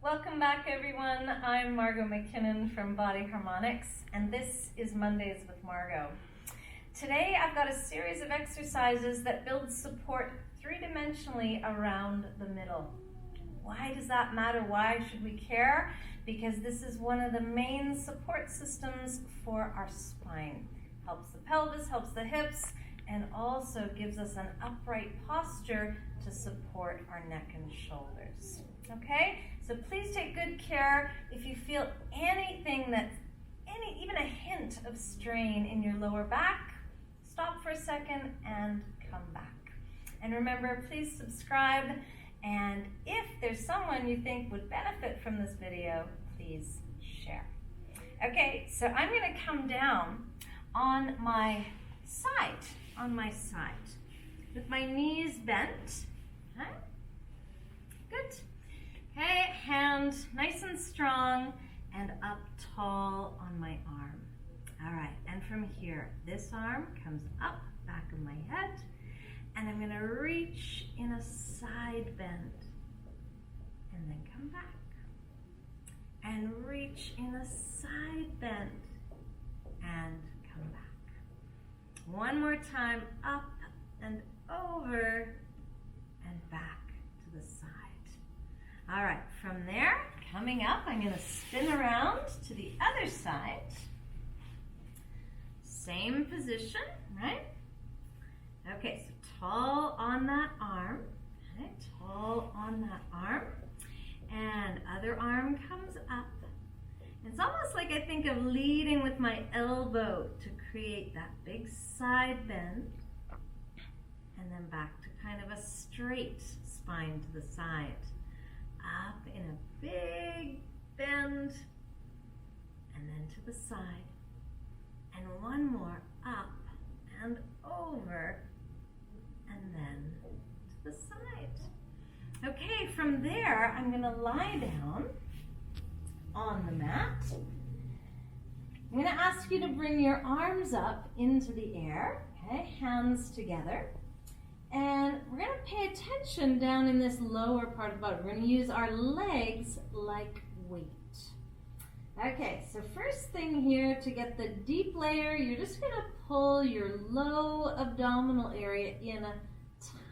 Welcome back, everyone. I'm Margot McKinnon from Body Harmonics, and this is Mondays with Margot. Today I've got a series of exercises that build support three-dimensionally around the middle. Why does that matter? Why should we care? Because this is one of the main support systems for our spine. Helps the pelvis, helps the hips, and also gives us an upright posture to support our neck and shoulders. Okay, so please take good care. If you feel anything that's even a hint of strain in your lower back, stop for a second and come back. And remember, please subscribe. And if there's someone you think would benefit from this video, please share. Okay, so I'm going to come down on my side, with my knees bent. Okay? Good. Okay, hand nice and strong and up tall on my arm. All right, and from here, this arm comes up, back of my head, and I'm going to reach in a side bend and then come back. And reach in a side bend and come back. One more time, up and over and back to the side. All right, from there, coming up, I'm going to spin around to the other side. Same position, right? Okay, so tall on that arm, okay, tall on that arm, and other arm comes up. It's almost like I think of leading with my elbow to create that big side bend, and then back to kind of a straight spine to the side. Up in a big bend, and then to the side, and one more up and over, and then to the side. Okay, from there, I'm going to lie down on the mat. I'm going to ask you to bring your arms up into the air, okay, hands together. And we're going to pay attention down in this lower part of the body. We're going to use our legs like weight. Okay, so first thing here, to get the deep layer, you're just going to pull your low abdominal area in a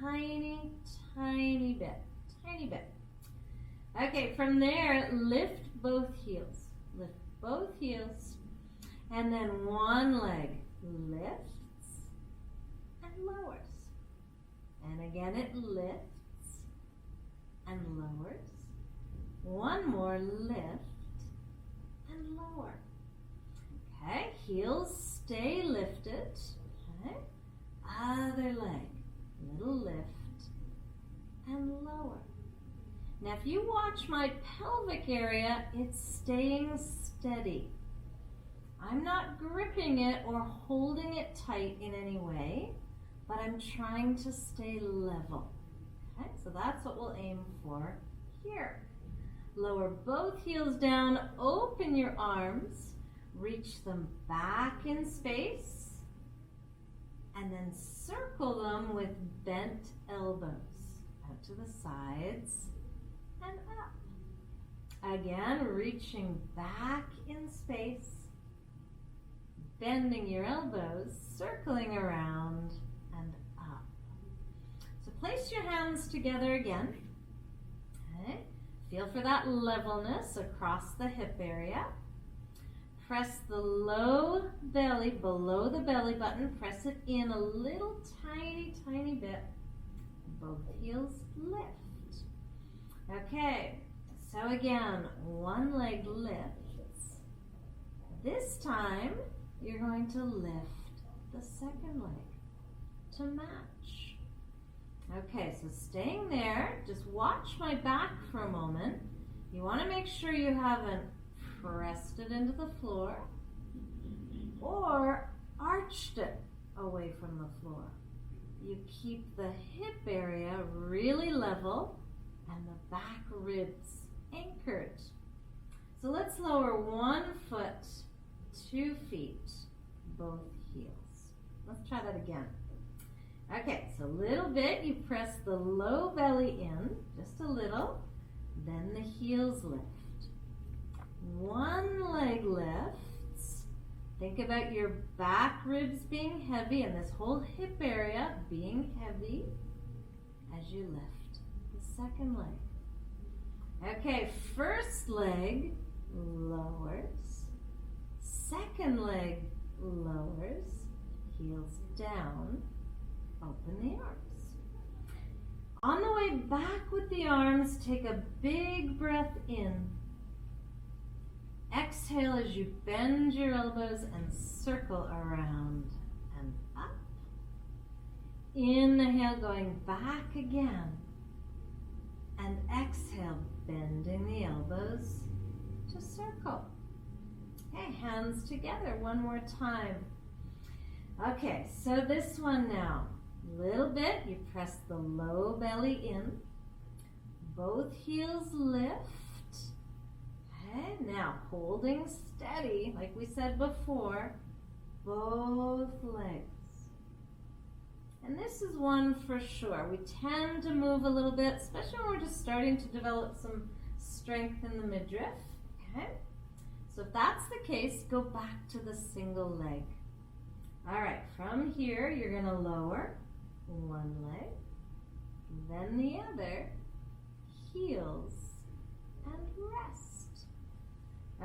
tiny, tiny bit. Tiny bit. Okay, from there, lift both heels. Lift both heels. And then one leg lifts and lowers. And again, it lifts and lowers. One more lift and lower. Okay, heels stay lifted. Okay, other leg, little lift and lower. Now, if you watch my pelvic area, it's staying steady. I'm not gripping it or holding it tight in any way, but I'm trying to stay level. Okay, so that's what we'll aim for here. Lower both heels down, open your arms, reach them back in space, and then circle them with bent elbows out to the sides and up. Again, reaching back in space, bending your elbows, circling around, and up. So place your hands together again. Okay. Feel for that levelness across the hip area. Press the low belly, below the belly button, press it in a little tiny, tiny bit. Both heels lift. Okay, so again, one leg lifts. This time, you're going to lift the second leg to match. Okay, so staying there, just watch my back for a moment. You want to make sure you haven't pressed it into the floor or arched it away from the floor. You keep the hip area really level and the back ribs anchored. So let's lower 1 foot, 2 feet, both heels. Let's try that again. Okay, so a little bit, you press the low belly in, just a little. then the heels lift. One leg lifts. Think about your back ribs being heavy and this whole hip area being heavy as you lift the second leg. Okay, first leg lowers, second leg lowers, heels down, open the arms. On the way back with the arms, take a big breath in. Exhale as you bend your elbows and circle around and up. Inhale, going back again. And exhale, bending the elbows to circle. Okay, hands together one more time. Okay, so this one now. Little bit, you press the low belly in. Both heels lift. Okay, now holding steady, like we said before, both legs. And this is one for sure. We tend to move a little bit, especially when we're just starting to develop some strength in the midriff. Okay, so if that's the case, go back to the single leg. All right, from here, you're gonna lower one leg, then the other, heels, and rest.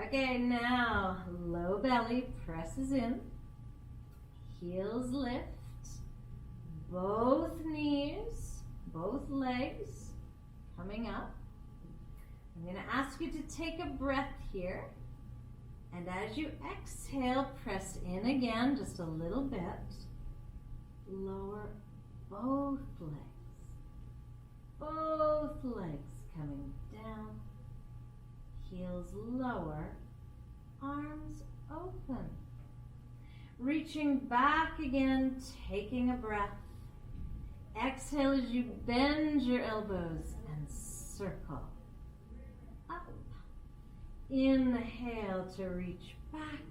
Okay, now low belly presses in, heels lift, both knees, both legs coming up. I'm going to ask you to take a breath here, and as you exhale, press in again just a little bit. Lower both legs coming down. Heels lower, arms open. Reaching back again, taking a breath. Exhale as you bend your elbows and circle up. Inhale to reach back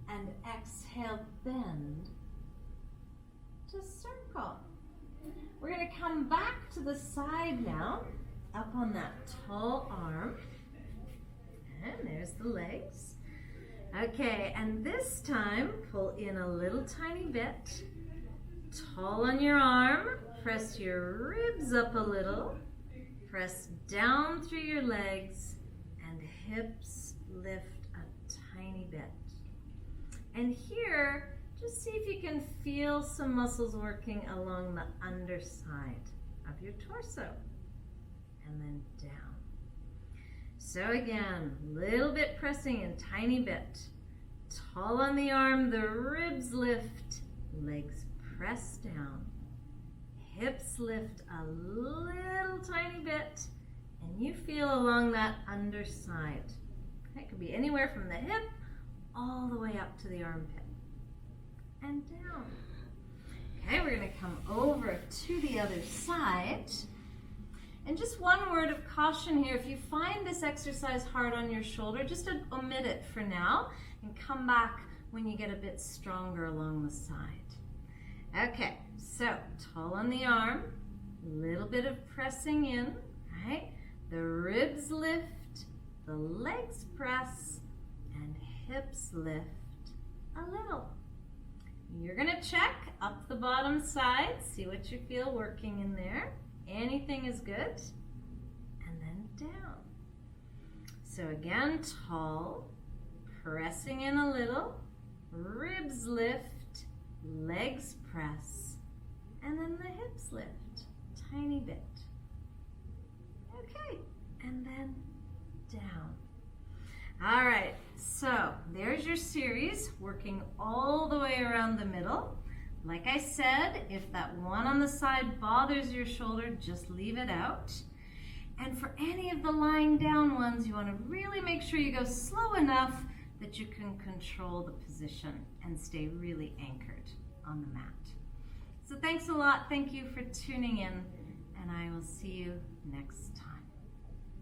and exhale, bend to circle. We're going to come back to the side now, up on that tall arm. And there's the legs. Okay, and this time, pull in a little tiny bit. Tall on your arm, press your ribs up a little. Press down through your legs, and hips lift a tiny bit. And here, just see if you can feel some muscles working along the underside of your torso. And then down. So again, little bit pressing in, tiny bit. Tall on the arm, the ribs lift, legs press down. Hips lift a little tiny bit, and you feel along that underside. Okay, it could be anywhere from the hip all the way up to the armpit. And down. Okay, we're going to come over to the other side. And just one word of caution here, if you find this exercise hard on your shoulder, just omit it for now and come back when you get a bit stronger along the side. Okay, so tall on the arm, a little bit of pressing in, right? The ribs lift, the legs press, and hips lift a little. You're gonna check up the bottom side, see what you feel working in there. Anything is good, and then down. So again, tall, pressing in a little, ribs lift, legs press, and then the hips lift, tiny bit. Okay, and then down. All right, so there's your series, working all the way around the middle. Like I said, if that one on the side bothers your shoulder, just leave it out. And for any of the lying down ones, you want to really make sure you go slow enough that you can control the position and stay really anchored on the mat. So thanks a lot. Thank you for tuning in, and I will see you next time.